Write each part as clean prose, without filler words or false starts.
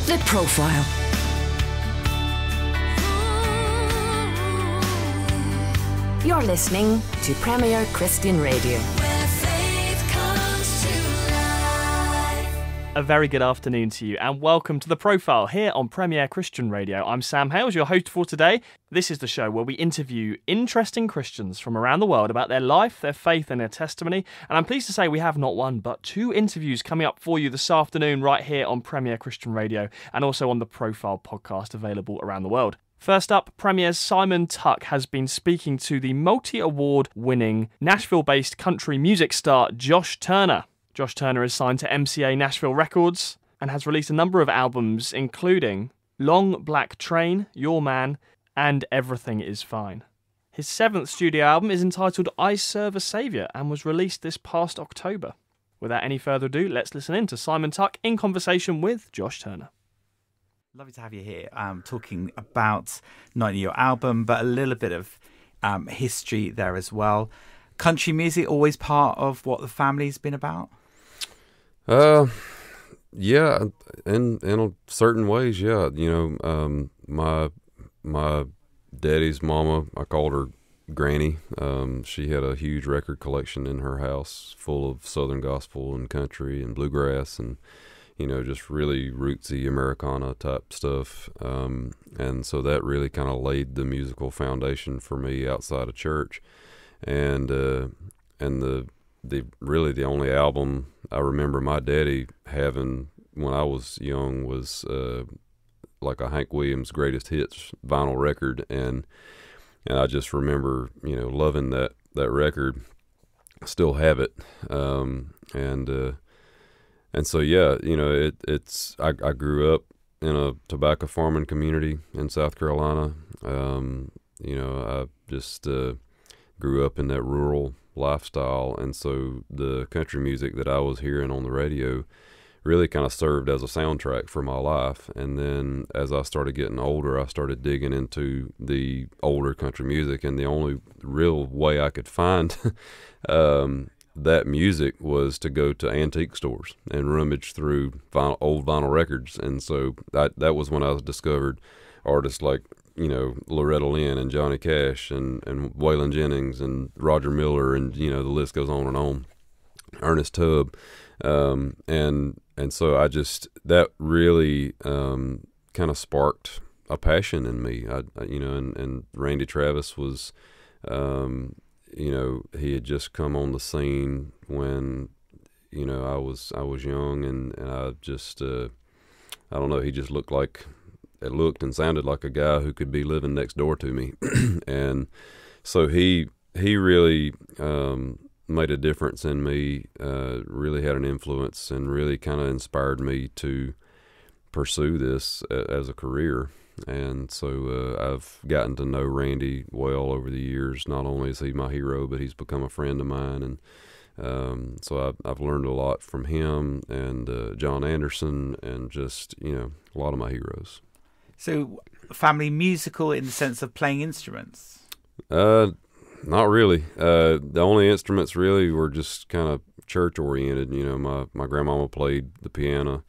The Profile. You're listening to Premier Christian Radio. A very good afternoon to you and welcome to The Profile here on Premier Christian Radio. I'm Sam Hales, your host for today. This is the show where we interview interesting Christians from around the world about their life, their faith and their testimony. And I'm pleased to say we have not one but two interviews coming up for you this afternoon right here on Premier Christian Radio and also on the Profile podcast available around the world. First up, Premier's Simon Tuck has been speaking to the multi-award winning Nashville-based country music star Josh Turner. Josh Turner is signed to MCA Nashville Records and has released a number of albums, including Long Black Train, Your Man, and Everything Is Fine. His seventh studio album is entitled I Serve a Saviour and was released this past October. Without any further ado, let's listen in to Simon Tuck in conversation with Josh Turner. Lovely to have you here, talking about not only your album, but a little bit of history there as well. Country music always part of what the family's been about? Yeah, in certain ways, yeah. You know, my daddy's mama, I called her Granny. She had a huge record collection in her house full of Southern gospel and country and bluegrass and, you know, just really rootsy Americana type stuff. And so that really kind of laid the musical foundation for me outside of church. And the only album I remember my daddy having when I was young was like a Hank Williams Greatest Hits vinyl record, and I just remember, you know, loving that record. I still have it, and so yeah, you know, I grew up in a tobacco farming community in South Carolina. You know, I just grew up in that rural lifestyle, and so the country music that I was hearing on the radio really kind of served as a soundtrack for my life. And then as I started getting older, I started digging into the older country music, and the only real way I could find that music was to go to antique stores and rummage through old vinyl records. And so that was when I discovered artists like, you know, Loretta Lynn and Johnny Cash and Waylon Jennings and Roger Miller, and, you know, the list goes on and on. Ernest Tubb. And so that really kind of sparked a passion in me. You know, and Randy Travis was, you know, he had just come on the scene when, you know, I was young, and I just, I don't know, he just looked and sounded like a guy who could be living next door to me. And so he really made a difference in me, really had an influence, and really kind of inspired me to pursue this as a career. And so I've gotten to know Randy well over the years. Not only is he my hero, but he's become a friend of mine. And so I've learned a lot from him and John Anderson, and just, you know, a lot of my heroes. So, family musical in the sense of playing instruments? Not really. The only instruments really were just kind of church oriented. You know, my grandmama played the piano.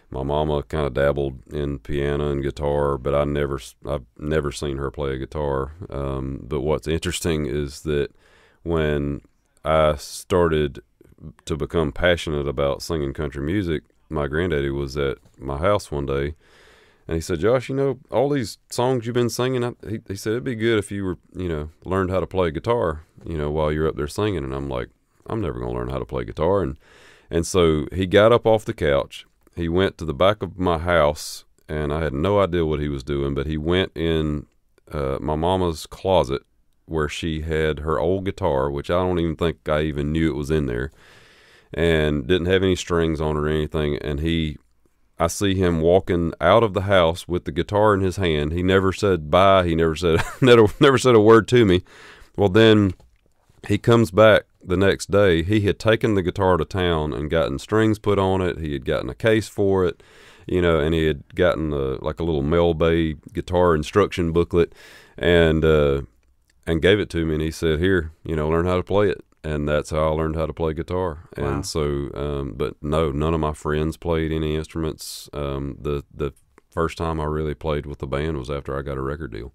My mama kind of dabbled in piano and guitar, but I've never seen her play a guitar. But what's interesting is that when I started to become passionate about singing country music, my granddaddy was at my house one day. And he said, Josh, you know, all these songs you've been singing, he said, it'd be good if you were, you know, learned how to play guitar, you know, while you're up there singing. And I'm like, I'm never going to learn how to play guitar. And so he got up off the couch. He went to the back of my house, and I had no idea what he was doing, but he went in my mama's closet where she had her old guitar, which I don't even think I even knew it was in there, and didn't have any strings on it or anything. And I see him walking out of the house with the guitar in his hand. He never said bye. He never said never said a word to me. Well, then he comes back the next day. He had taken the guitar to town and gotten strings put on it. He had gotten a case for it, you know, and he had gotten like a little Mel Bay guitar instruction booklet, and gave it to me. And he said, "Here, you know, learn how to play it." and that's how I learned how to play guitar. Wow. And so, but no, none of my friends played any instruments. The first time I really played with the band was after I got a record deal.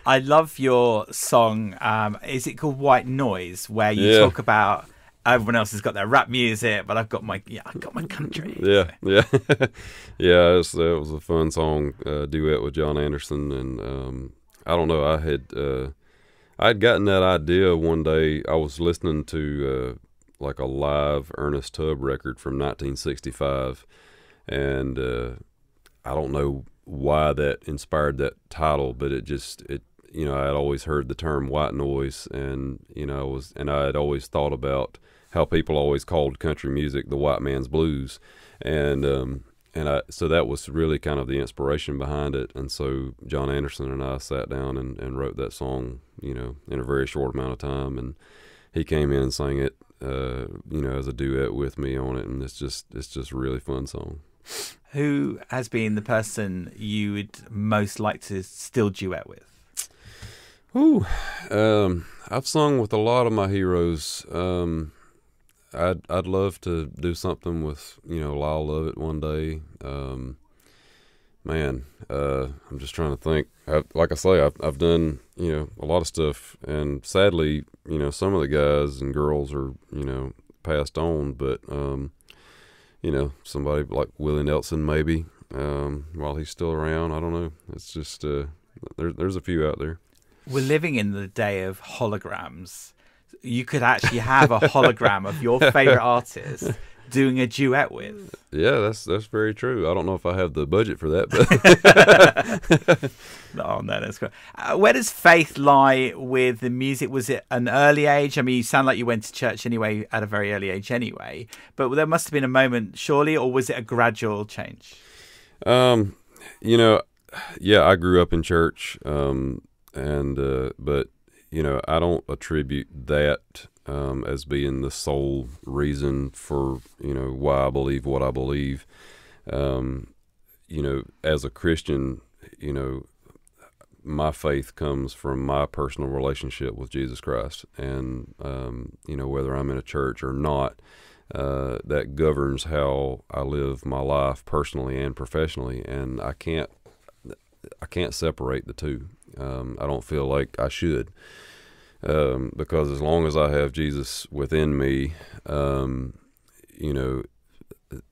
I love your song. Is it called White Noise? Where you talk about everyone else has got their rap music, but I've got my country. Yeah. Yeah. It was a fun song, duet with John Anderson, and I don't know. I'd gotten that idea one day. I was listening to like a live Ernest Tubb record from 1965, and I don't know why that inspired that title, but it I had always heard the term white noise, and I had always thought about how people always called country music the white man's blues, so that was really kind of the inspiration behind it. And so John Anderson and I sat down and wrote that song, in a very short amount of time, and he came in and sang it, as a duet with me on it, and it's just a really fun song. Who has been the person you would most like to still duet with? Ooh, I've sung with a lot of my heroes. I'd love to do something with Lyle Lovett one day. I'm just trying to think. Like I say, I've done a lot of stuff, and sadly, some of the guys and girls are passed on, but somebody like Willie Nelson maybe, while he's still around. I don't know. It's just there's a few out there. We're living in the day of holograms. You could actually have a hologram of your favorite artist doing a duet with. Yeah, that's very true. I don't know if I have the budget for that, but No, that's great. Where does faith lie with the music? Was it an early age? I mean, you sound like you went to church anyway at a very early age anyway, but there must have been a moment, surely, or was it a gradual change? Yeah, I grew up in church, but I don't attribute that as being the sole reason for why I believe what I believe. As a Christian, my faith comes from my personal relationship with Jesus Christ, and whether I'm in a church or not, that governs how I live my life personally and professionally, and I can't separate the two. I don't feel like I should, because as long as I have Jesus within me,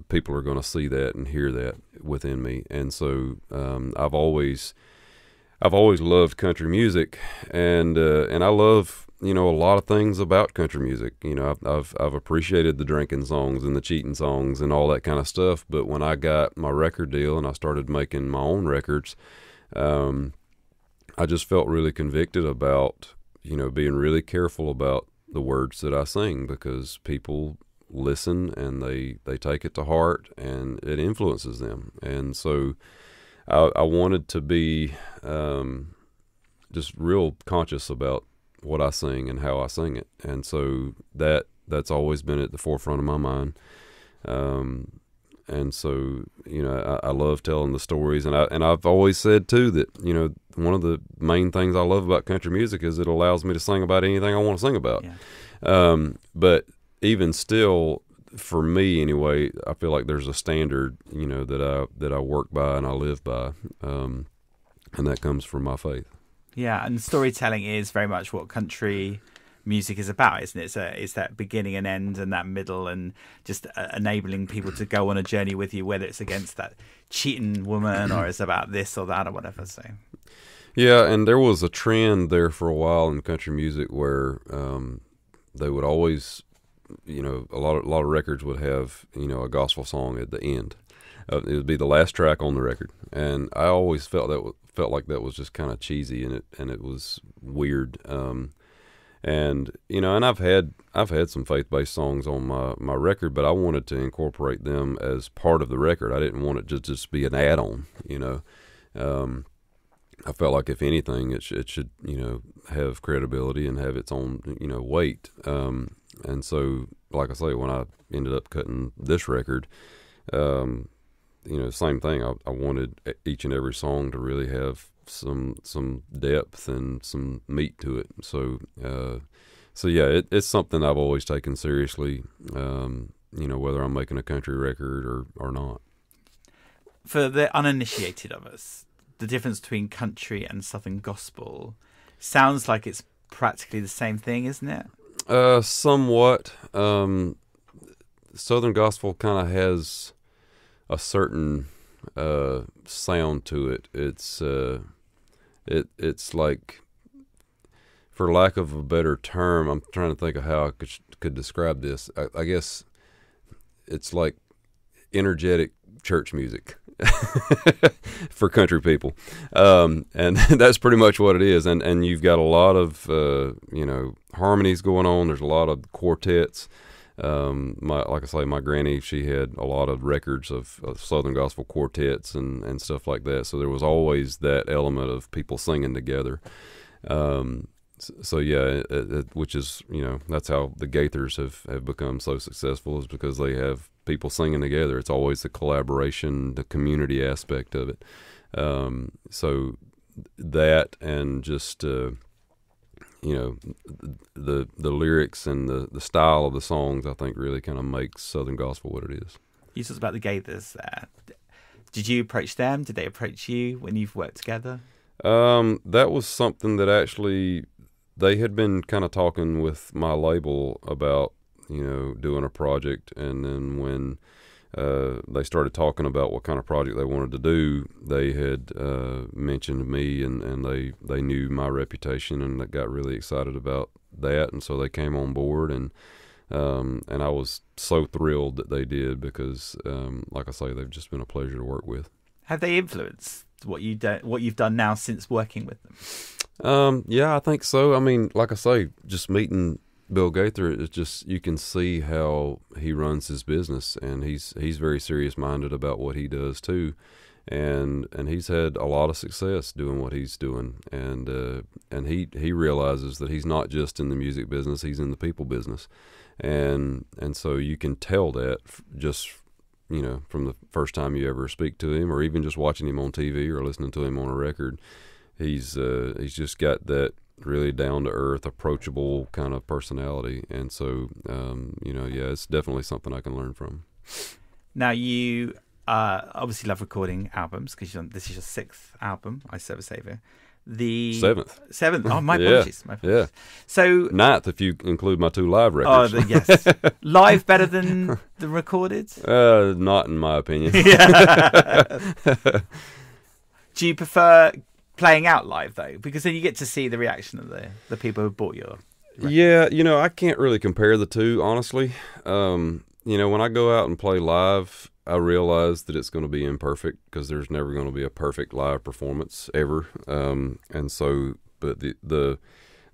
people are going to see that and hear that within me. And so I've always loved country music, and I love a lot of things about country music. I've appreciated the drinking songs and the cheating songs and all that kind of stuff. But when I got my record deal and I started making my own records, I just felt really convicted about, being really careful about the words that I sing, because people listen and they take it to heart and it influences them. And so I wanted to be just real conscious about what I sing and how I sing it. And so that's always been at the forefront of my mind. And so, I love telling the stories, and I've always said too that, one of the main things I love about country music is it allows me to sing about anything I want to sing about. Yeah. But even still, for me anyway, I feel like there's a standard, that I work by and I live by, and that comes from my faith. Yeah, and storytelling is very much what country music is about, isn't it? It's that beginning and end and that middle, and just enabling people to go on a journey with you, whether it's against that cheating woman or it's about this or that or whatever. So yeah, and there was a trend there for a while in country music where they would always, a lot of records would have a gospel song at the end. It would be the last track on the record, and I always felt like that was just kind of cheesy, and it was weird. And I've had some faith-based songs on my record, but I wanted to incorporate them as part of the record. I didn't want it to just be an add-on. I felt like if anything, it should have credibility and have its own weight. And so, like I say, when I ended up cutting this record, same thing. I wanted each and every song to really have some depth and some meat to it. So yeah, it's something I've always taken seriously. Whether I'm making a country record or not. For the uninitiated of us, the difference between country and Southern gospel sounds like it's practically the same thing, isn't it? Somewhat. Southern gospel kind of has a certain sound to it. It's like, for lack of a better term, I'm trying to think of how I could describe this. I guess it's like energetic church music for country people, and that's pretty much what it is. And you've got a lot of harmonies going on. There's a lot of quartets. Like I say, my granny, she had a lot of records of Southern gospel quartets and stuff like that. So there was always that element of people singing together. Which is, that's how the Gaithers have become so successful, is because they have people singing together. It's always the collaboration, the community aspect of it. So that, and just the lyrics and the style of the songs, I think, really kind of makes Southern gospel what it is. You talked about the Gaithers there. Did you approach them? Did they approach you when you've worked together? That was something that actually they had been kind of talking with my label about, doing a project. And then when they started talking about what kind of project they wanted to do, they had mentioned me, and they knew my reputation, and they got really excited about that. And so they came on board, and I was so thrilled that they did, because, like I say, they've just been a pleasure to work with. Have they influenced what you've done now since working with them? Yeah, I think so. I mean, like I say, just meeting Bill Gaither, it's just, you can see how he runs his business, and he's very serious minded about what he does too, and he's had a lot of success doing what he's doing, and he realizes that he's not just in the music business, he's in the people business, and so you can tell that just from the first time you ever speak to him, or even just watching him on TV or listening to him on a record. He's just got that really down-to-earth, approachable kind of personality. And so, it's definitely something I can learn from. Now, you obviously love recording albums, because this is your 6th album, I Serve a Saviour. The 7th. Oh, my apologies. Yeah. So 9th, if you include my 2 live records. Oh, yes. Live better than the recorded? Not in my opinion. Do you prefer playing out live, though? Because then you get to see the reaction of the people who bought your record. Yeah, I can't really compare the two, honestly. When I go out and play live, I realize that it's going to be imperfect, because there's never going to be a perfect live performance ever. And so, but the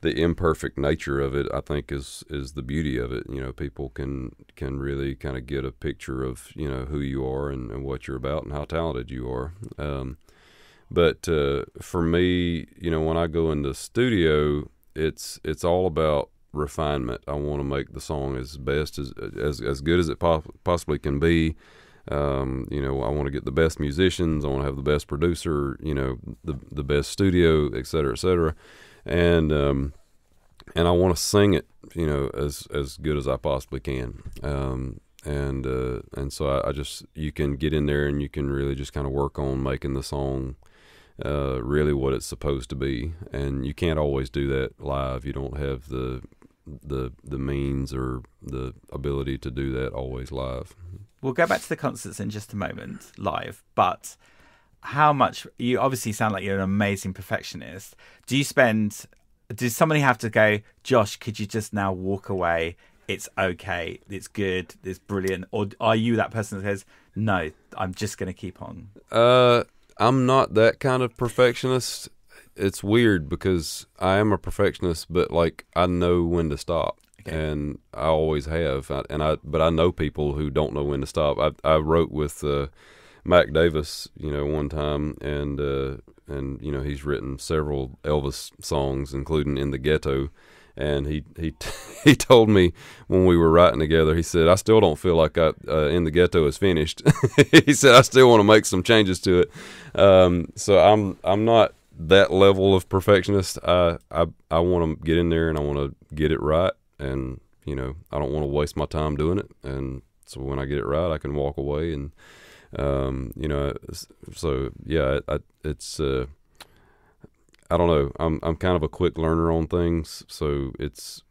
imperfect nature of it, I think, is the beauty of it. People can really kind of get a picture of, who you are and what you're about and how talented you are. But for me, when I go in the studio, it's all about refinement. I want to make the song as best as good as it possibly can be. I want to get the best musicians. I want to have the best producer. The best studio, et cetera, and I want to sing it, as good as I possibly can. And so I just, you can get in there and you can really just kind of work on making the song really what it's supposed to be, and you can't always do that live. You don't have the means or the ability to do that always live. We'll go back to the concerts in just a moment, live, but how much, you obviously sound like you're an amazing perfectionist. Does somebody have to go, Josh, could you just now walk away? It's okay, it's good, it's brilliant? Or are you that person that says, no, I'm just going to keep on? I'm not that kind of perfectionist. It's weird, because I am a perfectionist, but I know when to stop. Okay. And I always have. But I know people who don't know when to stop. I wrote with Mac Davis, one time, and he's written several Elvis songs, including "In the Ghetto." And he told me when we were writing together, he said, I still don't feel like In the Ghetto is finished. He said, I still want to make some changes to it. So I'm not that level of perfectionist. I want to get in there and I want to get it right, and I don't want to waste my time doing it. And so when I get it right, I can walk away. And so yeah, it's I don't know. I'm kind of a quick learner on things, so it's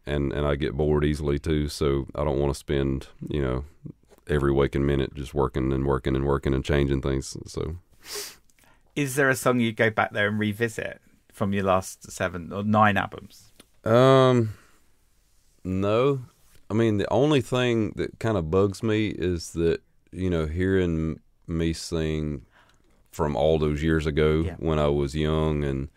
and I get bored easily too. So I don't want to spend every waking minute just working and changing things. So, is there a song you go back there and revisit from your last 7 or 9 albums? No. I mean, the only thing that kind of bugs me is that hearing me sing from all those years ago when I was young and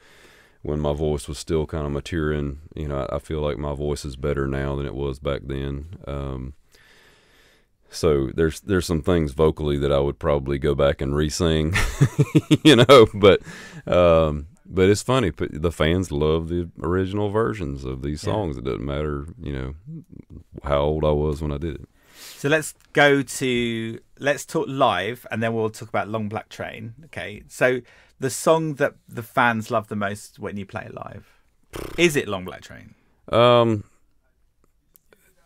when my voice was still kind of maturing, I feel like my voice is better now than it was back then. So there's some things vocally that I would probably go back and re-sing, but it's funny. The fans love the original versions of these songs. It doesn't matter, how old I was when I did it. So let's talk live, and then we'll talk about Long Black Train. Okay. So the song that the fans love the most when you play it live, is it Long Black Train?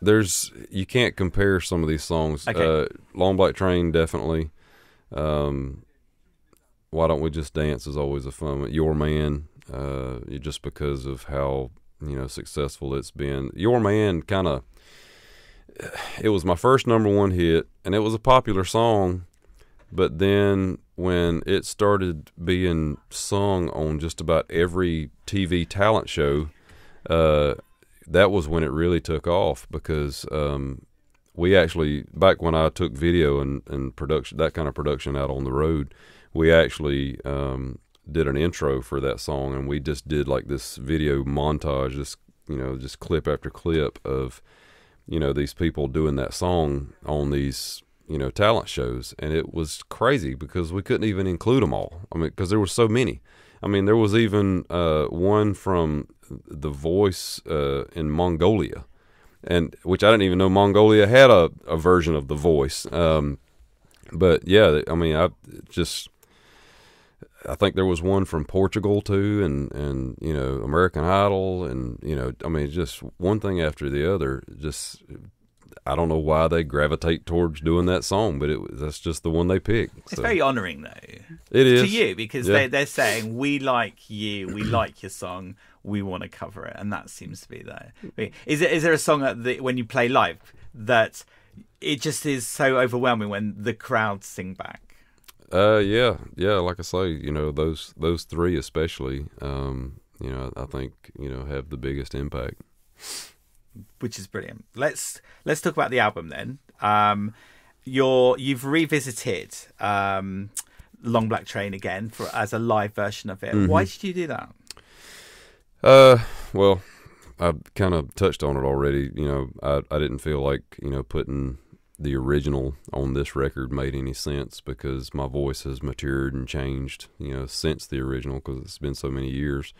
You can't compare some of these songs. Okay. Long Black Train, definitely. Why Don't We Just Dance is always a fun one. Your Man, just because of how successful it's been. Your Man it was my first #1 hit, and it was a popular song, but then when it started being sung on just about every TV talent show, that was when it really took off, because we actually, back when I took video and production, that kind of production out on the road, we actually did an intro for that song, and we just did like this video montage, just clip after clip of these people doing that song on these talent shows. And it was crazy because we couldn't even include them all. I mean, because there were so many. I mean, there was even one from The Voice in Mongolia, and which I didn't even know Mongolia had a version of The Voice. But yeah, I mean, I think there was one from Portugal too, and American Idol, and I mean, just one thing after the other. Just, I don't know why they gravitate towards doing that song, but that's just the one they pick. It's very honouring, though. It is to you, because they're saying, we like you, we like your song, we want to cover it, and that seems to be there. Is there a song when you play live that it just is so overwhelming when the crowd sing back? Yeah. Like I say, those 3 especially, I think have the biggest impact. Which is brilliant. Let's talk about the album then. You've revisited Long Black Train again as a live version of it. Mm-hmm. Why did you do that? Well, I kind of touched on it already. I didn't feel like putting the original on this record made any sense, because my voice has matured and changed, since the original, because it's been so many years.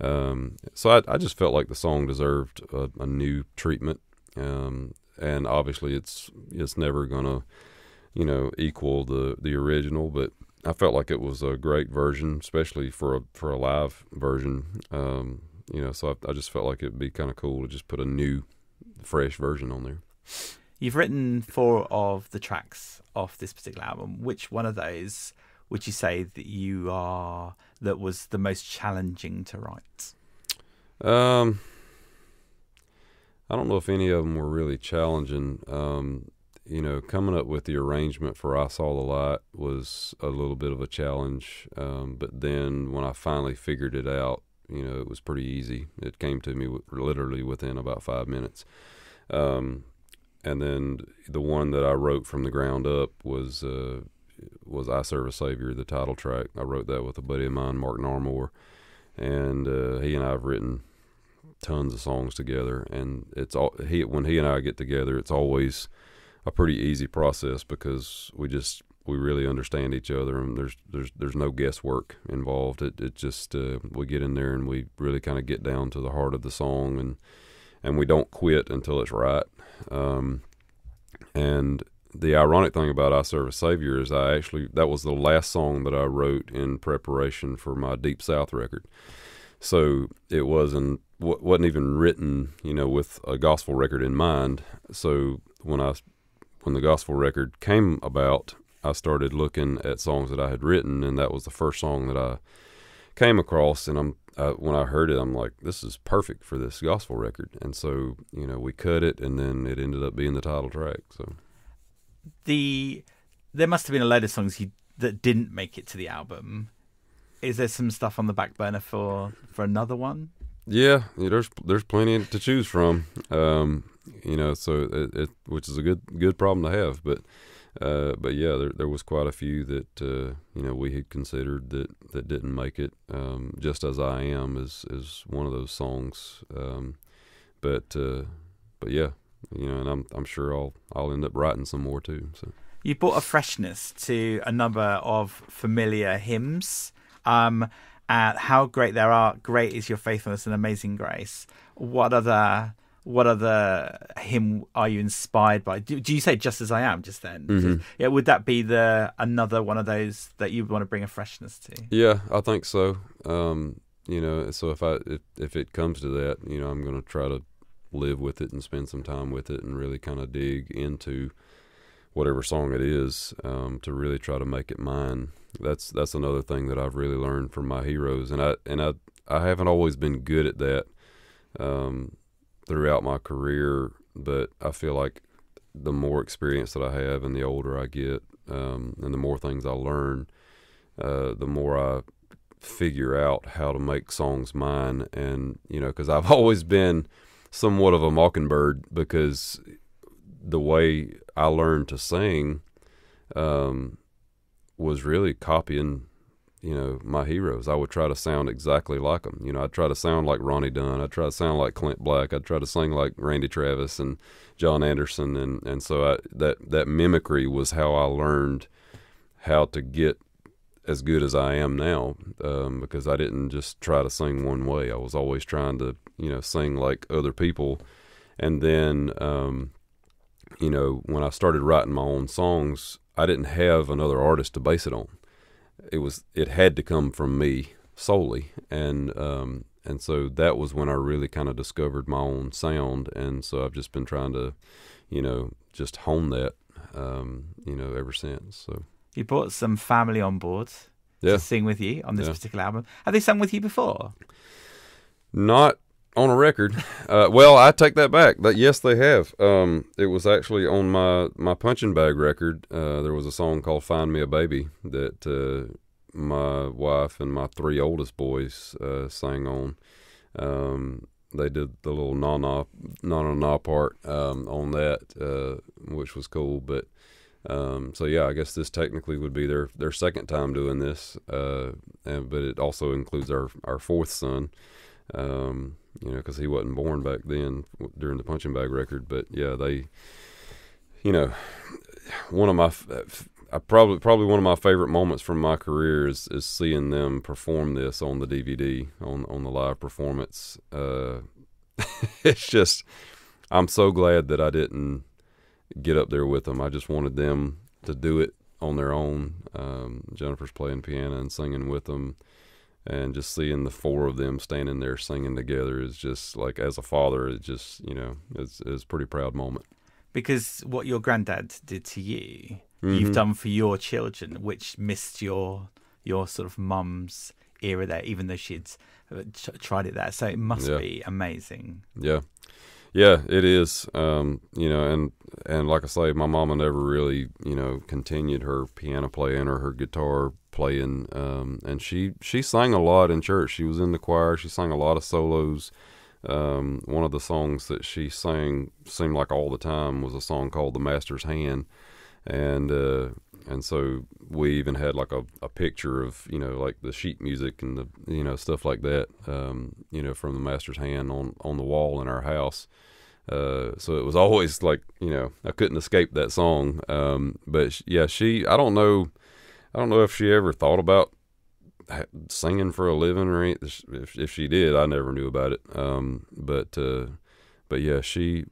So I just felt like the song deserved a new treatment. And obviously it's never gonna, equal the original, but I felt like it was a great version, especially for a live version. So I just felt like it'd be kind of cool to just put a new, fresh version on there. You've written 4 of the tracks off this particular album. Which one of those would you say that was the most challenging to write? I don't know if any of them were really challenging. Coming up with the arrangement for I Saw the Light was a little bit of a challenge. But then when I finally figured it out, it was pretty easy. It came to me literally within about 5 minutes. And then the one that I wrote from the ground up was I Serve a Savior, the title track. I wrote that with a buddy of mine, Mark Narmore, and he and I have written tons of songs together. And when he and I get together, it's always a pretty easy process, because we really understand each other, and there's no guesswork involved. It just we get in there and we really kind of get down to the heart of the song, and we don't quit until it's right. And the ironic thing about I Serve a Savior is that was the last song that I wrote in preparation for my Deep South record. So it wasn't even written, with a gospel record in mind. So when the gospel record came about, I started looking at songs that I had written, and that was the first song that I came across. And when I heard it, I'm like, this is perfect for this gospel record. And so, we cut it, and then it ended up being the title track. So there must have been a load of songs that didn't make it to the album. Is there some stuff on the back burner for another one? Yeah, there's plenty to choose from. So it which is a good problem to have. But yeah, there was quite a few that we had considered that didn't make it. Just As I Am is one of those songs. But yeah, and I'm sure I'll end up writing some more too. So you brought a freshness to a number of familiar hymns. How great there are. Great is your faithfulness and amazing grace. What other hymn are you inspired by? Do you say Just As I Am just then? Mm-hmm. Yeah, would that be another one of those that you want to bring a freshness to? Yeah, I think so. So if it comes to that, I'm going to try to live with it and spend some time with it and really kind of dig into whatever song it is, to really try to make it mine. That's another thing that I've really learned from my heroes, and I haven't always been good at that throughout my career, but I feel like the more experience that I have and the older I get, and the more things I learn, the more I figure out how to make songs mine. And because I've always been somewhat of a mockingbird, because the way I learned to sing was really copying, my heroes. I would try to sound exactly like them. I'd try to sound like Ronnie Dunn. I'd try to sound like Clint Black. I'd try to sing like Randy Travis and John Anderson. And so that mimicry was how I learned how to get as good as I am now, because I didn't just try to sing one way. I was always trying to, sing like other people. And then, when I started writing my own songs, I didn't have another artist to base it on. It had to come from me solely, and so that was when I really kind of discovered my own sound. And so I've just been trying to, just hone that, ever since. So you brought some family on board to sing with you on this particular album. Have they sung with you before? Not on a record. Well, I take that back. Yes, they have. It was actually on my Punching Bag record. There was a song called "Find Me a Baby" that my wife and my three oldest boys sang on. They did the little na part on that, which was cool. But so yeah, I guess this technically would be their second time doing this, but it also includes our fourth son. Because he wasn't born back then during the Punching Bag record. But yeah, they, one of my probably one of my favorite moments from my career is seeing them perform this on the DVD on the live performance. It's just, I'm so glad that I didn't get up there with them. I just wanted them to do it on their own. Jennifer's playing piano and singing with them. And just seeing the four of them standing there singing together is just like, as a father, it just, it's a pretty proud moment. Because what your granddad did to you, mm-hmm. you've done for your children, which missed your sort of mum's era there, even though she'd tried it there. So it must be amazing. Yeah. Yeah, it is. And like I say, my mama never really, continued her piano playing or her guitar playing. And she sang a lot in church. She was in the choir. She sang a lot of solos. One of the songs that she sang, seemed like all the time, was a song called "The Master's Hand." And so we even had like a picture of, like the sheet music and the, stuff like that, from the Master's Hand on the wall in our house. So it was always like, I couldn't escape that song. But yeah, I don't know if she ever thought about singing for a living or anything. If she did, I never knew about it. But But yeah, she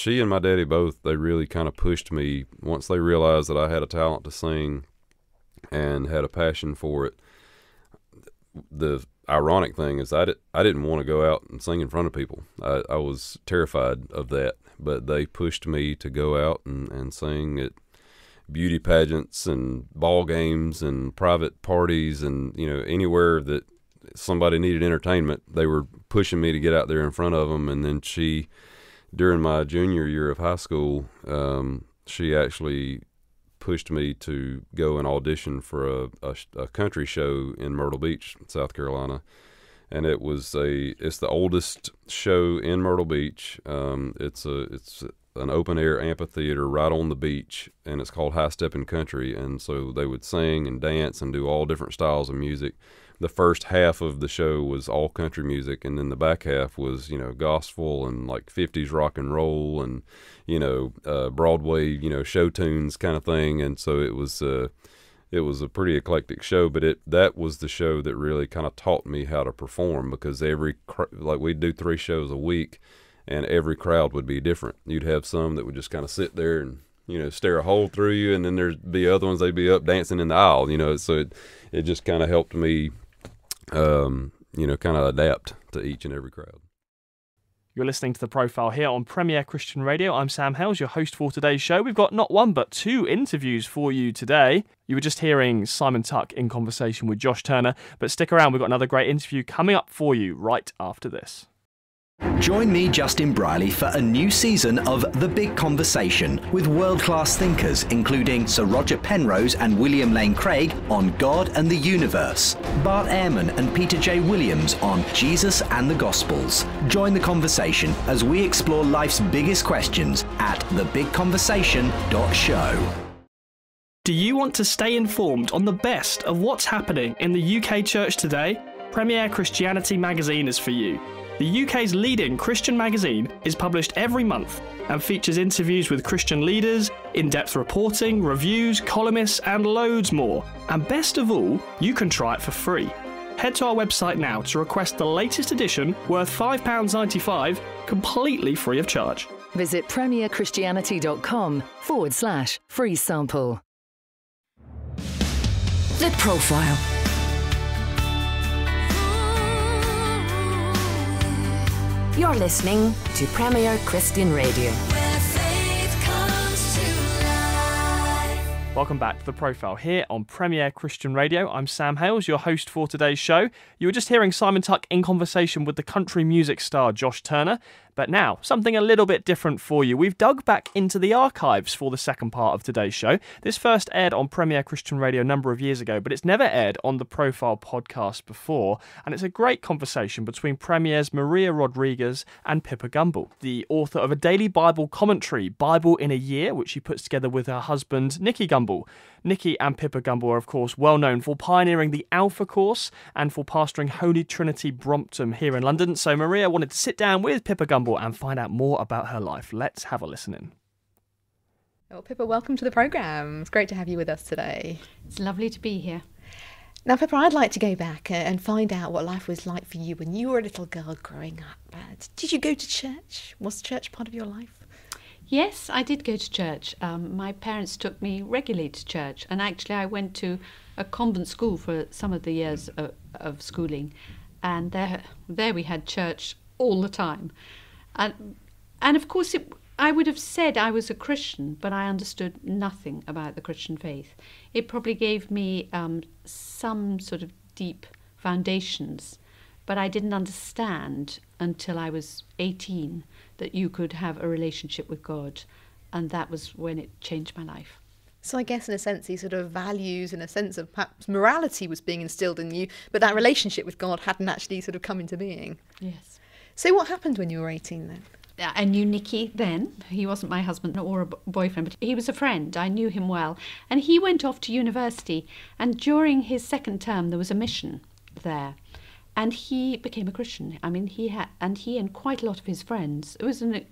and my daddy both, they really kind of pushed me once they realized that I had a talent to sing and had a passion for it. The ironic thing is I didn't want to go out and sing in front of people. I was terrified of that, but they pushed me to go out and sing at beauty pageants and ball games and private parties and, anywhere that somebody needed entertainment. They were pushing me to get out there in front of them. And then during my junior year of high school, she actually pushed me to go and audition for a country show in Myrtle Beach, South Carolina. And it's the oldest show in Myrtle Beach. It's an open air amphitheater right on the beach, and it's called High Steppin' Country. And so they would sing and dance and do all different styles of music. The first half of the show was all country music, and then the back half was, gospel and like 50s rock and roll and, Broadway, show tunes kind of thing. And so it was a pretty eclectic show, but that was the show that really kind of taught me how to perform, because we'd do 3 shows a week, and every crowd would be different. You'd have some that would just kind of sit there and, stare a hole through you, and then there'd be other ones, they'd be up dancing in the aisle, so it just kind of helped me, kind of adapt to each and every crowd. You're listening to The Profile here on Premier Christian Radio. I'm Sam Hales, your host for today's show. We've got not one but 2 interviews for you today. You were just hearing Simon Tuck in conversation with Josh Turner, but stick around, we've got another great interview coming up for you right after this. Join me, Justin Briley, for a new season of The Big Conversation with world-class thinkers, including Sir Roger Penrose and William Lane Craig on God and the Universe, Bart Ehrman and Peter J. Williams on Jesus and the Gospels. Join the conversation as we explore life's biggest questions at thebigconversation.show. Do you want to stay informed on the best of what's happening in the UK church today? Premier Christianity magazine is for you. The UK's leading Christian magazine is published every month and features interviews with Christian leaders, in-depth reporting, reviews, columnists, and loads more. And best of all, you can try it for free. Head to our website now to request the latest edition, worth £5.95, completely free of charge. Visit premierchristianity.com/free sample. The Profile. You're listening to Premier Christian Radio. Where faith comes to life. Welcome back to The Profile here on Premier Christian Radio. I'm Sam Hales, your host for today's show. You were just hearing Simon Tuck in conversation with the country music star Josh Turner. But now, something a little bit different for you. We've dug back into the archives for the second part of today's show. This first aired on Premier Christian Radio a number of years ago, but it's never aired on the Profile podcast before. And it's a great conversation between Premier's Maria Rodriguez and Pippa Gumbel, the author of a daily Bible commentary, Bible in a Year, which she puts together with her husband, Nicky Gumbel. Nicky and Pippa Gumbel are, of course, well known for pioneering the Alpha course and for pastoring Holy Trinity Brompton here in London. So Maria wanted to sit down with Pippa Gumbel and find out more about her life. Let's have a listen in. Well, Pippa, welcome to the programme. It's great to have you with us today. It's lovely to be here. Now, Pippa, I'd like to go back and find out what life was like for you when you were a little girl growing up. Did you go to church? Was church part of your life? Yes, I did go to church. My parents took me regularly to church, and actually I went to a convent school for some of the years of schooling, and there we had church all the time. And of course I would have said I was a Christian, but I understood nothing about the Christian faith. It probably gave me some sort of deep foundations, but I didn't understand until I was 18 that you could have a relationship with God, and that was when it changed my life. So I guess in a sense these sort of values and a sense of perhaps morality was being instilled in you, but that relationship with God hadn't actually sort of come into being. Yes. So what happened when you were 18 then? I knew Nicky then. He wasn't my husband or a boyfriend, but he was a friend. I knew him well. And he went off to university, and during his second term there was a mission there. And he became a Christian. I mean, he and quite a lot of his friends. It was a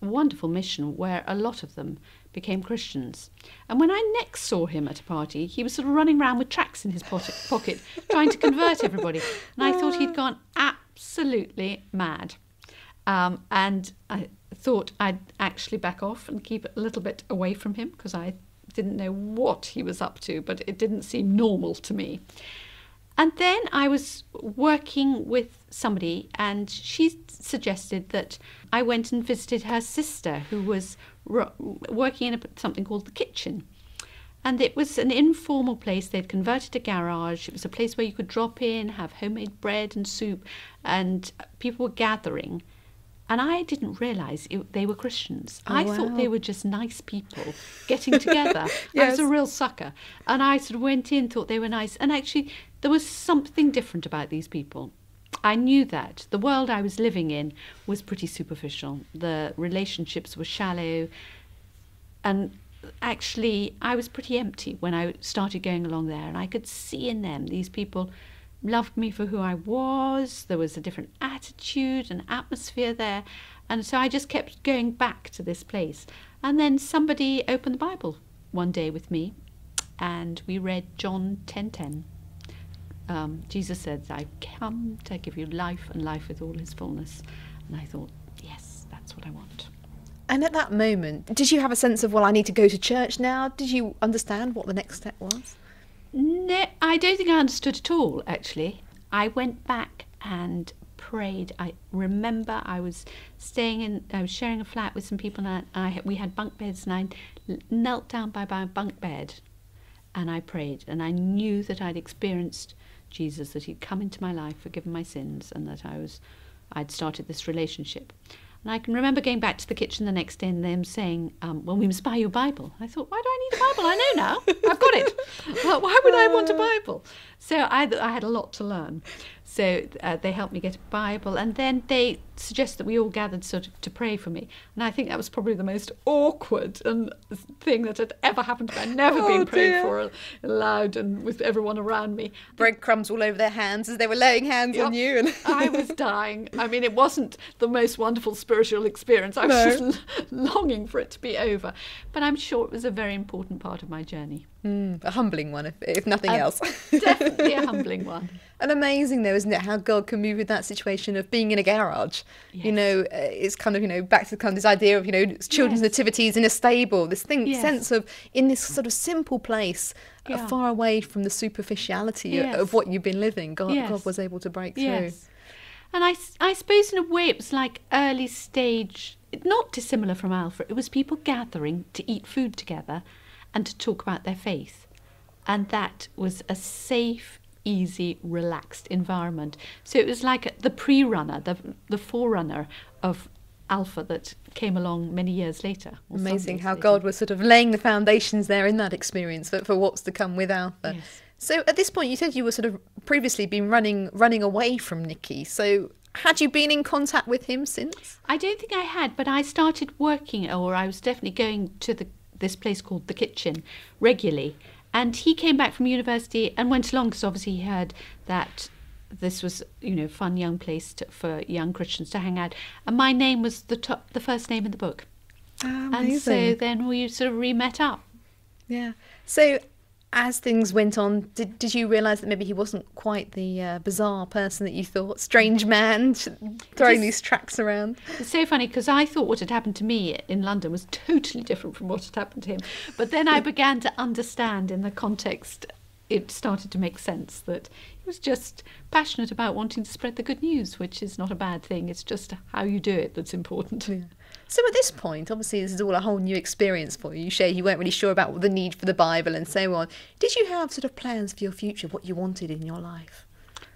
wonderful mission where a lot of them became Christians. And when I next saw him at a party, he was sort of running around with tracts in his pocket trying to convert everybody. And I thought he'd gone absolutely mad. And I thought I'd actually back off and keep a little bit away from him because I didn't know what he was up to, but it didn't seem normal to me. And then I was working with somebody, and she suggested that I went and visited her sister, who was working in something called the Kitchen. And it was an informal place. They'd converted a garage. It was a place where you could drop in, have homemade bread and soup, and people were gathering. And I didn't realise they were Christians. I thought they were just nice people getting together. I was a real sucker. And I sort of went in, thought they were nice. And actually, there was something different about these people. I knew that. The world I was living in was pretty superficial. The relationships were shallow. And actually, I was pretty empty when I started going along there. And I could see in them, these people loved me for who I was. There was a different attitude and atmosphere there. And so I just kept going back to this place. And then somebody opened the Bible one day with me, and we read John 10:10. Jesus said, "I've come to give you life and life with all his fullness." And I thought, yes, that's what I want. And at that moment, did you have a sense of, well, I need to go to church now? Did you understand what the next step was? No, I don't think I understood at all, actually. I went back and prayed. I remember I was sharing a flat with some people, and we had bunk beds, and I knelt down by my bunk bed and I prayed, and I knew that I'd experienced Jesus, that he'd come into my life, forgiven my sins, and that I'd started this relationship. And I can remember going back to the kitchen the next day and them saying, well, we must buy you a Bible. I thought, why do I need a Bible? I know now. I've got it. Well, why would I want a Bible? So I had a lot to learn. So they helped me get a Bible, and then they suggested that we all gathered sort of to pray for me. And I think that was probably the most awkward thing that had ever happened to me. I'd never been prayed for aloud and with everyone around me. Breadcrumbs all over their hands as they were laying hands on you. And I was dying. I mean, it wasn't the most wonderful spiritual experience. I was just longing for it to be over. But I'm sure it was a very important part of my journey. A humbling one, if nothing else. Definitely a humbling one. And amazing, though, isn't it, how God can move with that situation of being in a garage. Yes. You know, it's kind of, back to kind of this idea of, children's nativities in a stable, this sense of in this sort of simple place, far away from the superficiality of what you've been living. God was able to break through. Yes. And I suppose in a way it was like early stage, not dissimilar from Alpha. It was people gathering to eat food together and to talk about their faith. And that was a safe, easy, relaxed environment. So it was like the pre-runner, the forerunner of Alpha that came along many years later. Amazing how God was sort of laying the foundations there in that experience for what's to come with Alpha. Yes. So at this point, you said you were sort of previously been running away from Nicky. So had you been in contact with him since? I don't think I had, but I started working, or I was definitely going to this place called the Kitchen regularly. And he came back from university and went along because obviously he heard that this was, fun young place for young Christians to hang out. And my name was the first name in the book. Amazing. And so then we sort of re-met up. Yeah. So as things went on, did you realise that maybe he wasn't quite the bizarre person that you thought? Strange man throwing these tracts around. It's so funny because I thought what had happened to me in London was totally different from what had happened to him. But then I began to understand in the context, it started to make sense that he was just passionate about wanting to spread the good news, which is not a bad thing. It's just how you do it that's important. Yeah. So at this point, obviously this is all a whole new experience for you. You share you weren't really sure about the need for the Bible and so on. Did you have sort of plans for your future, what you wanted in your life?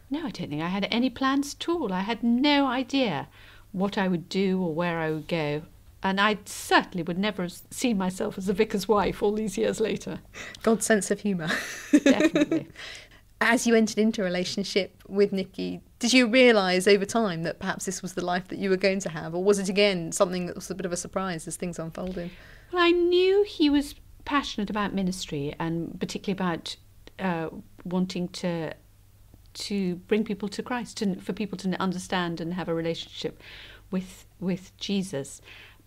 No, I don't think I had any plans at all. I had no idea what I would do or where I would go. And I certainly would never have seen myself as a vicar's wife all these years later. God's sense of humour. Definitely. As you entered into a relationship with Nicky, did you realise over time that perhaps this was the life that you were going to have? Or was it, again, something that was a bit of a surprise as things unfolded? Well, I knew he was passionate about ministry and particularly about wanting to bring people to Christ, for people to understand and have a relationship with Jesus.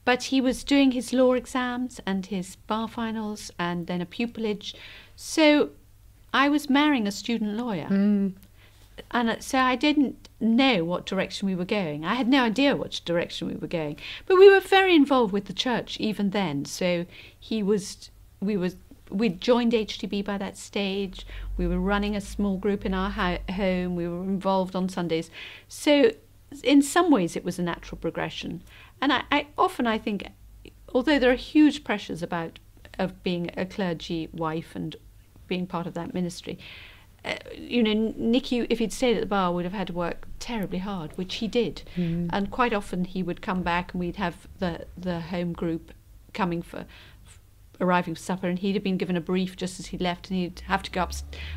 But he was doing his law exams and his bar finals and then a pupillage. So I was marrying a student lawyer. so I didn't know what direction we were going. I had no idea which direction we were going. But we were very involved with the church even then. So we'd joined HTB by that stage. We were running a small group in our home. We were involved on Sundays. So in some ways it was a natural progression. And I often think, although there are huge pressures of being a clergy wife and being part of that ministry, Nicky, if he'd stayed at the bar, would have had to work terribly hard, which he did. And quite often he would come back and we'd have the home group arriving for supper, and he'd have been given a brief just as he left, and he'd have to go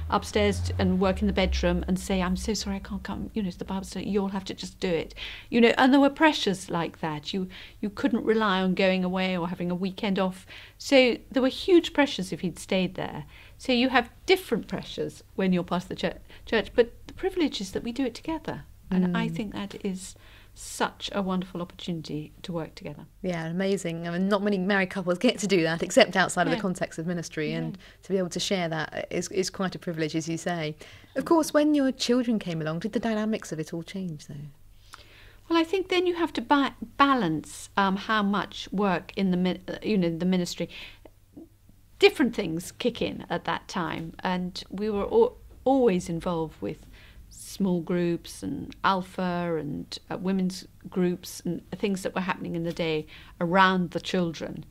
upstairs and work in the bedroom and say, "I'm so sorry, I can't come, to the Bible study, you'll have to just do it." And there were pressures like that. You couldn't rely on going away or having a weekend off. So there were huge pressures if he'd stayed there. So you have different pressures when you're part of the church, but the privilege is that we do it together. And I think that is such a wonderful opportunity to work together. Yeah, amazing. I mean, not many married couples get to do that except outside of the context of ministry, and to be able to share that is quite a privilege, as you say. Of course, when your children came along, did the dynamics of it all change, though? Well, I think then you have to balance how much work in the ministry. Different things kick in at that time, and we were always involved with small groups and alpha and women's groups and things that were happening in the day around the children.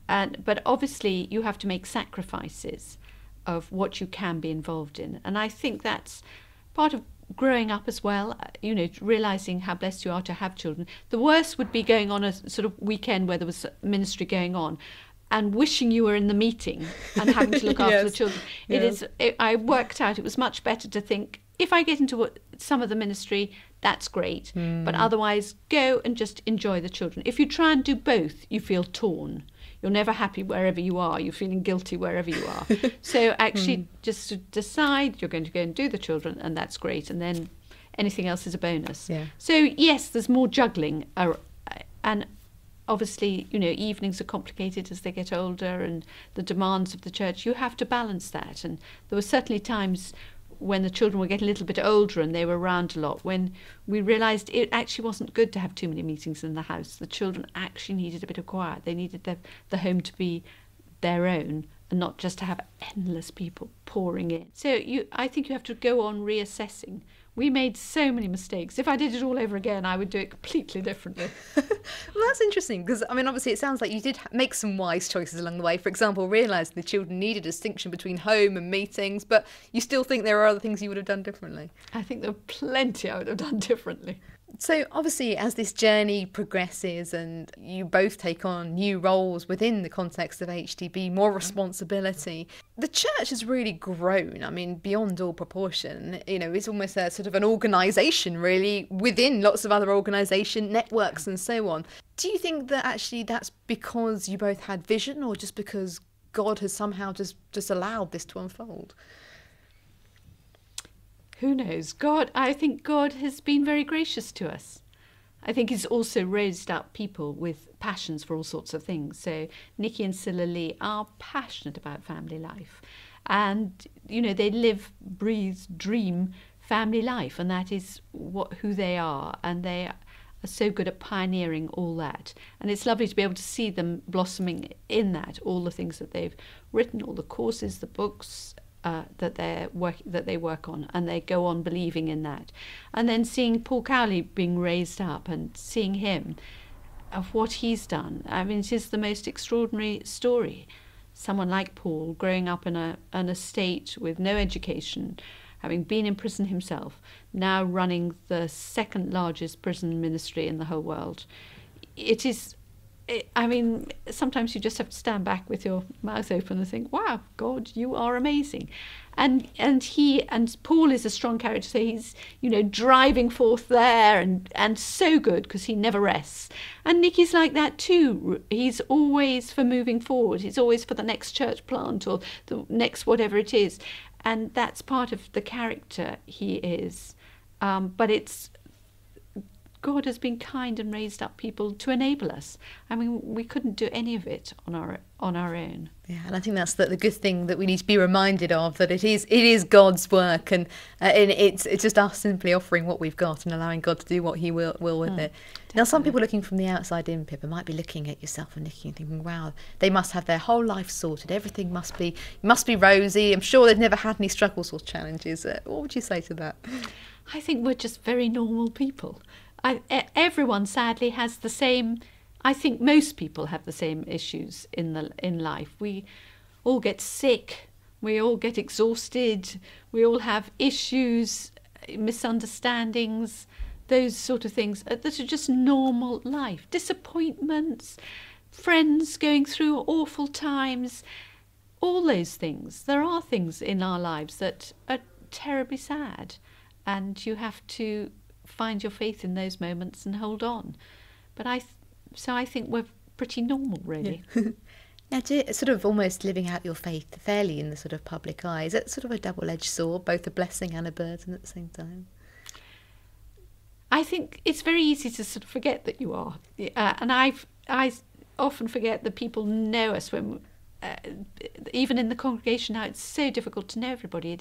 But obviously you have to make sacrifices of what you can be involved in. And I think that's part of growing up as well, realising how blessed you are to have children. The worst would be going on a sort of weekend where there was ministry going on and wishing you were in the meeting and having to look after the children. I worked out it was much better to think, if I get into some of the ministry, that's great. But otherwise, go and just enjoy the children. If you try and do both, you feel torn. You're never happy wherever you are. You're feeling guilty wherever you are. So actually, just to decide you're going to go and do the children, and that's great. And then anything else is a bonus. Yeah. So yes, there's more juggling. And obviously, evenings are complicated as they get older, and the demands of the church. You have to balance that. And there were certainly times when the children were getting a little bit older and they were around a lot, when we realised it actually wasn't good to have too many meetings in the house. The children actually needed a bit of quiet. They needed the home to be their own and not just to have endless people pouring in. So I think you have to go on reassessing. We made so many mistakes. If I did it all over again, I would do it completely differently. Well, that's interesting, because, obviously it sounds like you did make some wise choices along the way. For example, realising the children needed a distinction between home and meetings, but you still think there are other things you would have done differently? I think there are plenty I would have done differently. So obviously, as this journey progresses and you both take on new roles within the context of HTB, more responsibility, the church has really grown. I mean, beyond all proportion. It's almost a sort of an organisation, really, within lots of other organisation networks and so on. Do you think that actually that's because you both had vision, or just because God has somehow just allowed this to unfold? Who knows? I think God has been very gracious to us. I think he's also raised up people with passions for all sorts of things. So Nicky and Cilla Lee are passionate about family life. And, they live, breathe, dream family life. And that is who they are. And they are so good at pioneering all that. And it's lovely to be able to see them blossoming in that, all the things that they've written, all the courses, the books, that they work on, and they go on believing in that. And then seeing Paul Cowley being raised up and seeing him of what he's done. I mean, it is the most extraordinary story. Someone like Paul growing up in an estate with no education, having been in prison himself, now running the second largest prison ministry in the whole world. Sometimes you just have to stand back with your mouth open and think, wow, God, you are amazing. And Paul is a strong character, so he's, driving forth there and so good because he never rests. And Nicky's like that too. He's always for moving forward. He's always for the next church plant or the next whatever it is. And that's part of the character he is. But it's God has been kind and raised up people to enable us. I mean, we couldn't do any of it on our own. Yeah, and I think that's the good thing that we need to be reminded of, that it is God's work, and it's just us simply offering what we've got and allowing God to do what He will with it. Now, some people looking from the outside in, Pippa, might be looking at yourself and thinking, wow, they must have their whole life sorted. Everything must be rosy. I'm sure they've never had any struggles or challenges. What would you say to that? I think we're just very normal people. Everyone sadly has the same. I think most people have the same issues in life. We all get sick. We all get exhausted. We all have issues, misunderstandings, those sort of things that are just normal life. Disappointments, friends going through awful times, all those things. There are things in our lives that are terribly sad, and you have to find your faith in those moments and hold on. But I think we're pretty normal, really. Yeah. Now, sort of almost living out your faith fairly in the sort of public eye, is it sort of a double-edged sword, both a blessing and a burden at the same time? I think it's very easy to sort of forget that you are. And I often forget that people know us when... even in the congregation now, it's so difficult to know everybody.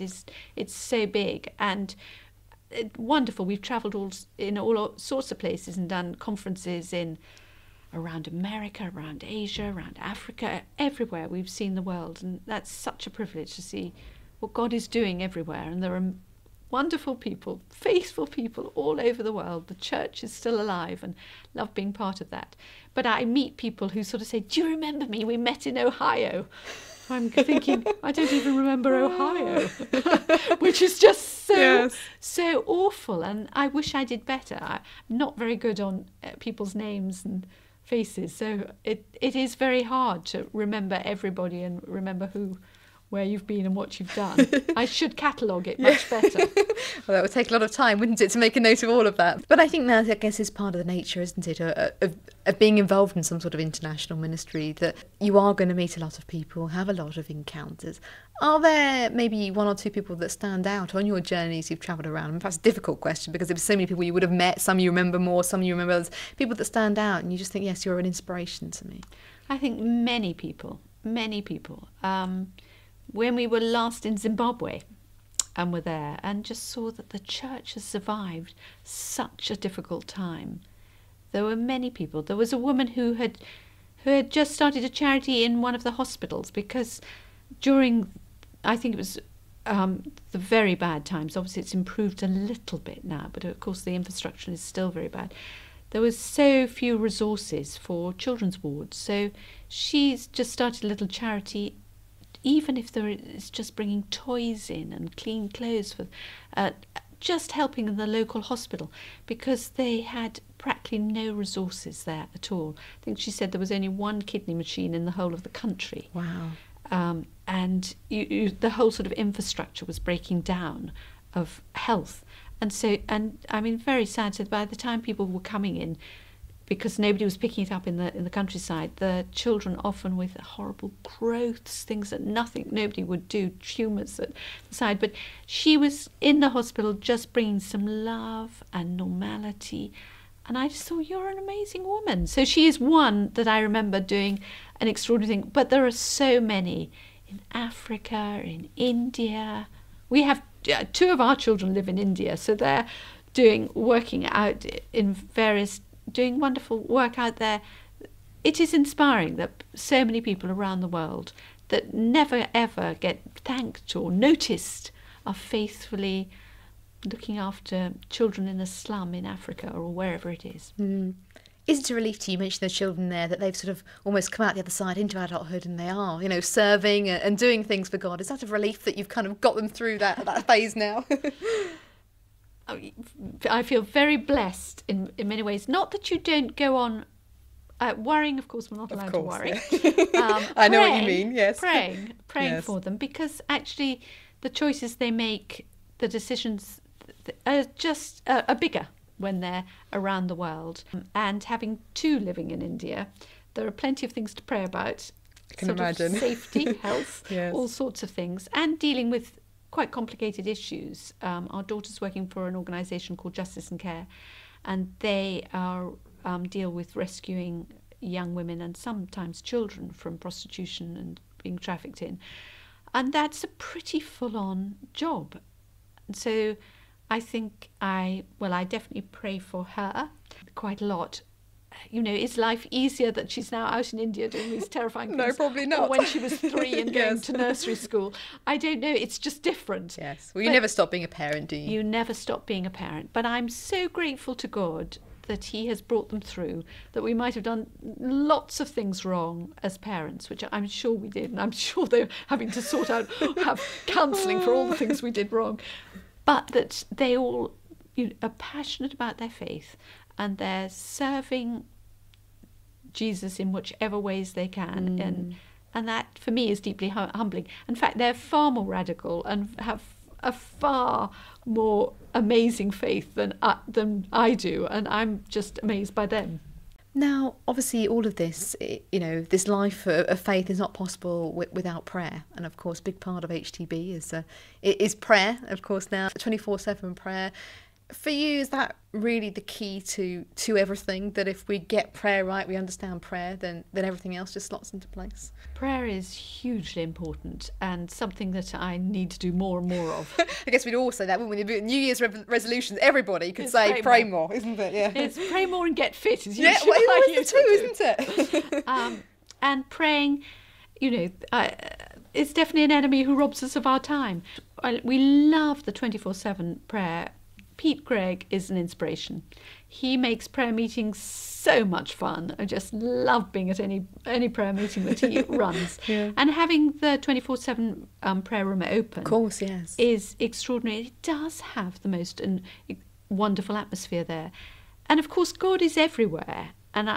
It's so big and wonderful. We've travelled in all sorts of places and done conferences around America, around Asia, around Africa, everywhere. We've seen the world, and that's such a privilege to see what God is doing everywhere. And there are wonderful people, faithful people all over the world. The church is still alive, and love being part of that. But I meet people who sort of say, "Do you remember me? We met in Ohio." I'm thinking, I don't even remember Ohio, which is just so awful. And I wish I did better. I'm not very good on people's names and faces, so it is very hard to remember everybody and remember where you've been and what you've done. I should catalogue it much better. Well, that would take a lot of time, wouldn't it, to make a note of all of that? But I think that, I guess, is part of the nature, isn't it, of being involved in some sort of international ministry, that you are going to meet a lot of people, have a lot of encounters. Are there maybe one or two people that stand out on your journeys you've travelled around? And perhaps a difficult question, because there were so many people you would have met, some you remember more, some you remember others, people that stand out, and you just think, yes, you're an inspiration to me. I think many people. When we were last in Zimbabwe and were there and just saw that the church has survived such a difficult time, there were many people. There was a woman who had just started a charity in one of the hospitals, because during, I think it was the very bad times, obviously it's improved a little bit now, but of course the infrastructure is still very bad. There was so few resources for children's wards, so she's just started a little charity, even if it's just bringing toys in and clean clothes for, just helping in the local hospital, because they had practically no resources there at all. I think she said there was only one kidney machine in the whole of the country. Wow. And the whole sort of infrastructure was breaking down of health. And I mean, very sad. So by the time people were coming in, because nobody was picking it up in the countryside, the children often with horrible growths, things that nobody would do, tumours at the side. But she was in the hospital just bringing some love and normality. And I just thought, you're an amazing woman. So she is one that I remember doing an extraordinary thing. But there are so many in Africa, in India. We have two of our children live in India, so they're working out in various, doing wonderful work out there. It is inspiring that so many people around the world that never ever get thanked or noticed are faithfully looking after children in a slum in Africa or wherever it is. Mm. Is it a relief to you, mention the children there, that they've sort of almost come out the other side into adulthood and they are, serving and doing things for God? Is that a relief that you've kind of got them through that phase now? I feel very blessed in many ways. Not that you don't go on worrying, of course, we're not allowed to worry. Yeah. I know what you mean, yes. Praying Yes. for them, because actually the choices they make, the decisions are just are bigger when they're around the world. And having two living in India, there are plenty of things to pray about. I can imagine. Safety, health, Yes. all sorts of things, and dealing with quite complicated issues. Our daughter's working for an organisation called Justice and Care, and they are deal with rescuing young women and sometimes children from prostitution and being trafficked in. And that's a pretty full-on job. And so I think I definitely pray for her quite a lot. You know, is life easier that she's now out in India doing these terrifying things? No, probably not. Or when she was 3 and going Yes. to nursery school. I don't know. It's just different. Yes. Well, you never stop being a parent, do you? You never stop being a parent. But I'm so grateful to God that he has brought them through, that we might have done lots of things wrong as parents, which I'm sure we did, and I'm sure they're having to have counselling for all the things we did wrong, but that they all are passionate about their faith, and they're serving Jesus in whichever ways they can, and that for me is deeply humbling. In fact, they're far more radical and have a far more amazing faith than I do, and I'm just amazed by them. Now, obviously, all of this, this life of faith is not possible without prayer. And of course, a big part of HTB is prayer, of course, now 24/7 prayer. For you, is that really the key to everything? That if we get prayer right, we understand prayer, then everything else just slots into place? Prayer is hugely important and something that I need to do more and more of. I guess we'd all say that, wouldn't we? New Year's resolutions, everybody could It's say pray more, isn't it? Yeah. It's pray more and get fit is usually Yeah, well, what I it's the two, isn't it? And praying, it's definitely an enemy who robs us of our time. We love the 24/7 prayer. Pete Gregg is an inspiration. He makes prayer meetings so much fun. I just love being at any prayer meeting that he runs. Yeah. And having the 24/7 prayer room open, Of course, yes. is extraordinary. It does have the most wonderful atmosphere there. And of course, God is everywhere. And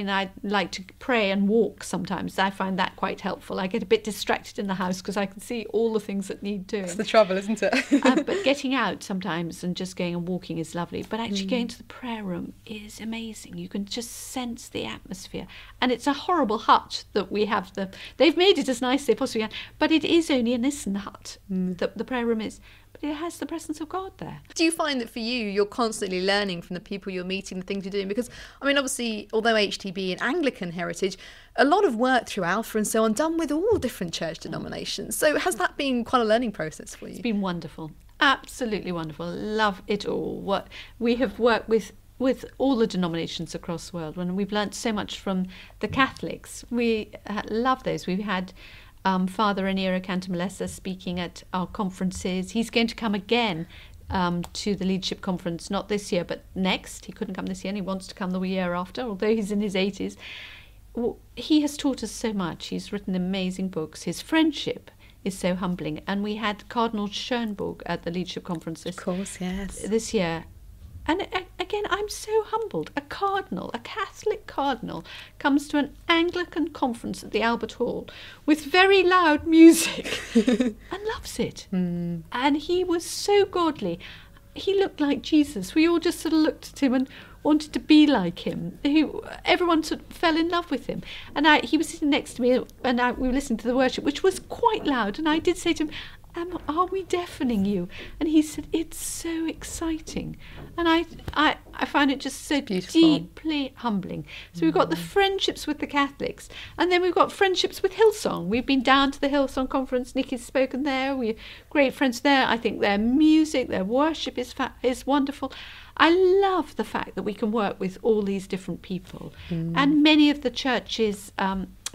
I like to pray and walk sometimes. I find that quite helpful. I get a bit distracted in the house because I can see all the things that need doing. That's the trouble, isn't it? But getting out sometimes and just going and walking is lovely. But actually going to the prayer room is amazing. You can just sense the atmosphere. And it's a horrible hut that we have. They've made it as nice as they possibly can. But it is only a Nissen hut, the prayer room is. But it has the presence of God there. Do you find that for you, you're constantly learning from the people you're meeting, the things you're doing? Because, obviously, although HTB and Anglican heritage, a lot of work through Alpha and so on, done with all different church denominations. So has that been quite a learning process for you? It's been wonderful. Absolutely wonderful. Love it all. What we have worked with all the denominations across the world, and we've learnt so much from the Catholics. We love those. We've had Father Raniero Cantamalessa speaking at our conferences. He's going to come again to the leadership conference, not this year, but next. He couldn't come this year and he wants to come the year after, although he's in his 80s. He has taught us so much. He's written amazing books. His friendship is so humbling. And we had Cardinal Schönborg at the leadership conference this year. And again, I'm so humbled. A Catholic cardinal, comes to an Anglican conference at the Albert Hall with very loud music and loves it. And he was so godly. He looked like Jesus. We all just sort of looked at him and wanted to be like him. Everyone sort of fell in love with him. And he was sitting next to me, and we were listening to the worship, which was quite loud. And I did say to him, are we deafening you? And he said, it's so exciting. And I find it just so beautiful, deeply humbling. So we've got the friendships with the Catholics, and then we've got friendships with Hillsong. We've been down to the Hillsong conference. Nicky's spoken there. We're great friends there. I think their music, their worship is wonderful. I love the fact that we can work with all these different people. And many of the churches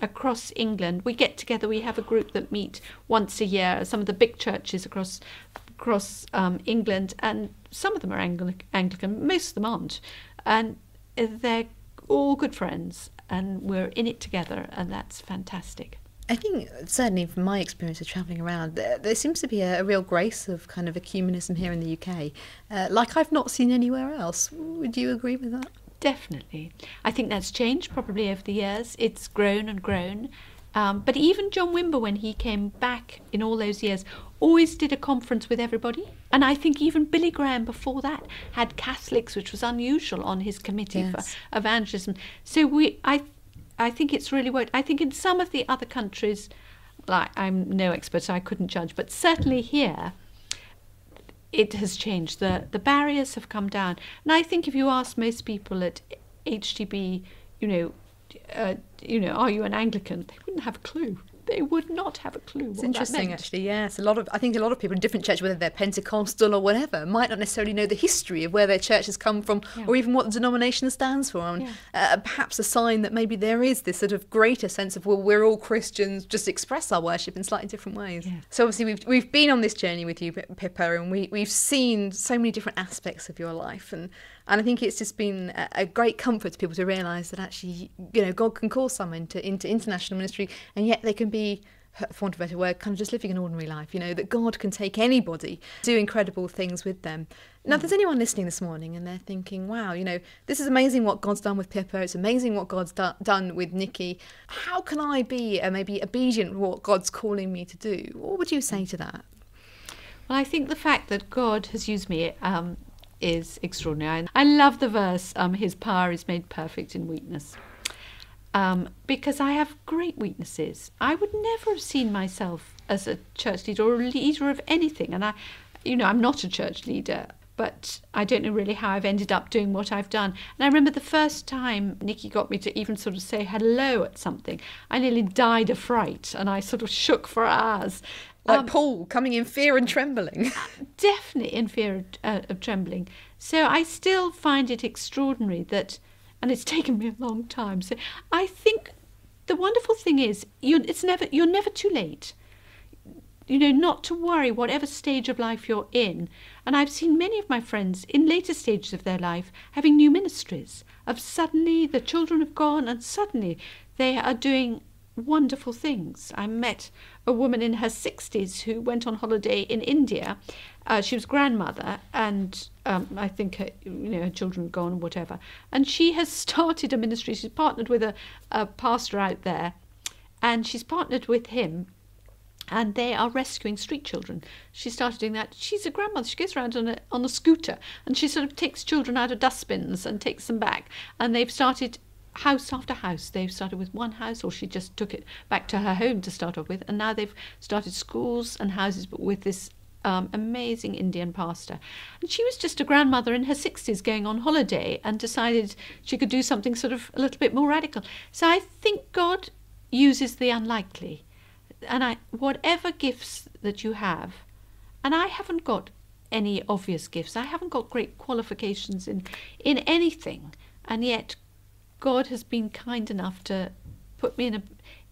across England, we get together, we have a group that meet once a year, some of the big churches across England, and some of them are Anglican, most of them aren't. And they're all good friends, and we're in it together, and that's fantastic. I think, certainly from my experience of travelling around, there seems to be a real grace of kind of ecumenism here in the UK, like I've not seen anywhere else. Would you agree with that? Definitely. I think that's changed probably over the years. It's grown and grown. But even John Wimber, when he came back in all those years, always did a conference with everybody. And I think even Billy Graham before that had Catholics, which was unusual, on his committee for evangelism. So I think it's really worked. I think in some of the other countries, like I'm no expert, so I couldn't judge, but certainly here, it has changed. The barriers have come down. And I think if you ask most people at HTB, are you an Anglican? They wouldn't have a clue. They would not have a clue. It's interesting, actually. Yes, I think a lot of people in different churches, whether they're Pentecostal or whatever, might not necessarily know the history of where their church has come from, or even what the denomination stands for. And perhaps a sign that maybe there is this sort of greater sense of, well, we're all Christians, just express our worship in slightly different ways. Yeah. So obviously we've been on this journey with you, Pippa, and we've seen so many different aspects of your life, and I think it's just been a great comfort to people to realise that actually, God can call someone into international ministry, and yet they can be, for want of a better word, kind of just living an ordinary life, that God can take anybody, do incredible things with them. Now, if there's anyone listening this morning and they're thinking, wow, this is amazing what God's done with Pippa, it's amazing what God's done with Nikki, how can I be maybe obedient to what God's calling me to do? What would you say to that? Well, I think the fact that God has used me is extraordinary. I love the verse, his power is made perfect in weakness. Because I have great weaknesses. I would never have seen myself as a church leader or a leader of anything. And I'm not a church leader, but I don't know really how I've ended up doing what I've done. And I remember the first time Nikki got me to even sort of say hello at something, I nearly died of fright and I sort of shook for hours. Like Paul, coming in fear and trembling. Definitely in fear of trembling. So I still find it extraordinary that, and it's taken me a long time. So I think the wonderful thing is you're never too late. Not to worry whatever stage of life you're in. And I've seen many of my friends in later stages of their life having new ministries. Of suddenly the children have gone and suddenly they are doing wonderful things. I met a woman in her 60s who went on holiday in India. She was grandmother, and I think her children had gone, whatever. And she has started a ministry. She's partnered with a pastor out there, and she's partnered with him, and they are rescuing street children. She started doing that. She's a grandmother. She goes around on a scooter, and she sort of takes children out of dustbins and takes them back. And they've started house after house. They've started with one house, or she just took it back to her home to start off with, and now they've started schools and houses, but with this amazing Indian pastor. And she was just a grandmother in her 60s going on holiday and decided she could do something sort of a little bit more radical. So I think God uses the unlikely, and whatever gifts that you have, and I haven't got any obvious gifts, I haven't got great qualifications in anything, and yet God has been kind enough to put me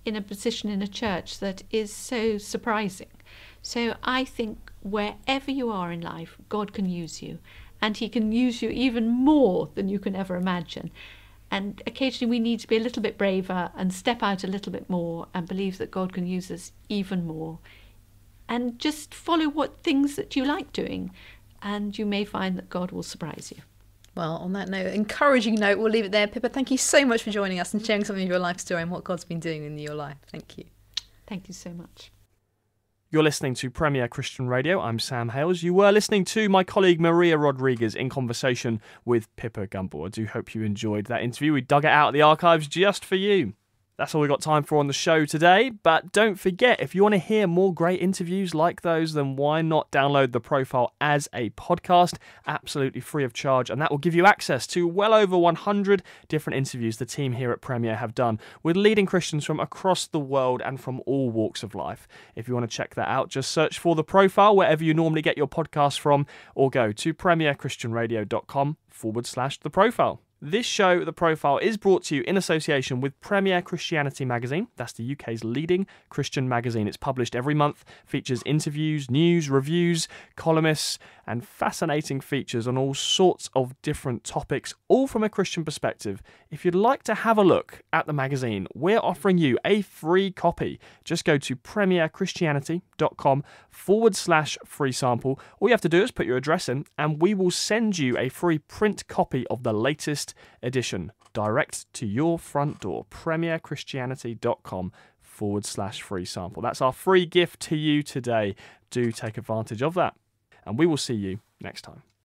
in a position in a church that is so surprising. So I think wherever you are in life, God can use you, and he can use you even more than you can ever imagine. And occasionally we need to be a little bit braver and step out a little bit more and believe that God can use us even more. And just follow what things that you like doing, and you may find that God will surprise you. Well, on that note, encouraging note, we'll leave it there. Pippa, thank you so much for joining us and sharing some of your life story and what God's been doing in your life. Thank you. Thank you so much. You're listening to Premier Christian Radio. I'm Sam Hales. You were listening to my colleague Maria Rodriguez in conversation with Pippa Gumbel. I do hope you enjoyed that interview. We dug it out of the archives just for you. That's all we've got time for on the show today, but don't forget, if you want to hear more great interviews like those, then why not download the profile as a podcast, absolutely free of charge, and that will give you access to well over 100 different interviews the team here at Premier have done with leading Christians from across the world and from all walks of life. If you want to check that out, just search for the profile wherever you normally get your podcasts from, or go to premierchristianradio.com/the profile. This show, The Profile, is brought to you in association with Premier Christianity magazine. That's the UK's leading Christian magazine. It's published every month, features interviews, news, reviews, columnists, and fascinating features on all sorts of different topics, all from a Christian perspective. If you'd like to have a look at the magazine, we're offering you a free copy. Just go to premierchristianity.com/free sample. All you have to do is put your address in, and we will send you a free print copy of the latest edition direct to your front door. premierchristianity.com/free sample. That's our free gift to you today. Do take advantage of that. And we will see you next time.